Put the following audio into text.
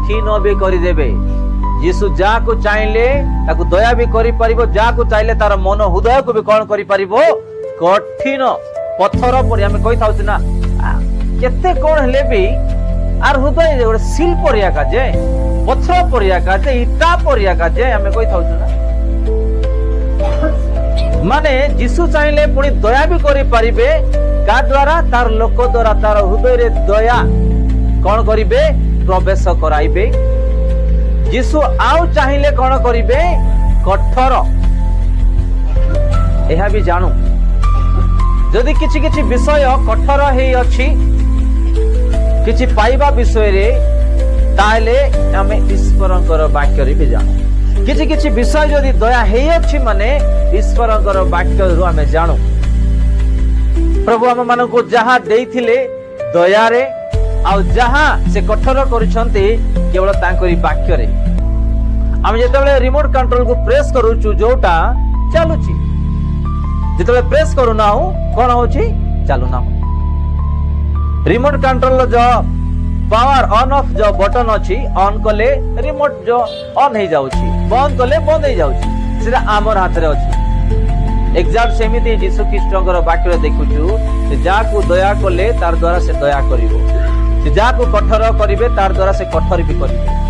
कठिन भी करदेवे। यीशु जहाँ को चाहिले ताकू दया भी करि परिबो, जहाँ को चाहिले तार मन हृदय को भी कौन करि परिबो कठिन पत्थर पर आम कही था ना केते कौन हेले भी आर हृदय गोटे सिल परिया काजे पत्थर परिया काजे इटा परिया काजे आम कही था ना माने यीशु चाहिले पुणी दया भी करि परिबे का द्वारा तार लोक द्वारा तार हृदय रे दया कौन करिवे प्रवेश कराइबे। यीशु आउ चाहिले कौन करिवे कठोर यह भी जानू जदि किछि किछि विषय कठोर हे अछि किछि पाइबा विषय रे ताले आमे ईश्वरंकर वाक्य रे भी जानू किछि किछि विषय जदि दया हे अछि माने ईश्वरंकर वाक्य रु आमे जानू प्रभु आम मान को जहाँ देइथिले दया रे आ जहाँ से कठोर करिसंती केवल तांकरी वाक्य रे आम जेतेबेले रिमोट कंट्रोल को प्रेस करूछु जोटा चालुची जेतेबेले प्रेस करू ना हूं कोन होची चालू ना रिमोट कंट्रोल जो पावर ऑन ऑफ जो बटन अछि ऑन कले रिमोट जो ऑन हे जाउची बंद कले बंद हे जाउची सेटा हमर हाथ रे अछि। एग्जाम सेमिति यीशु ख्रीष्टंकर वाक्य देखुछु से जाको दया कले तार द्वारा से दया करिवो से जाको कठोर करिवे तार द्वारा से कठोर भी करिवे।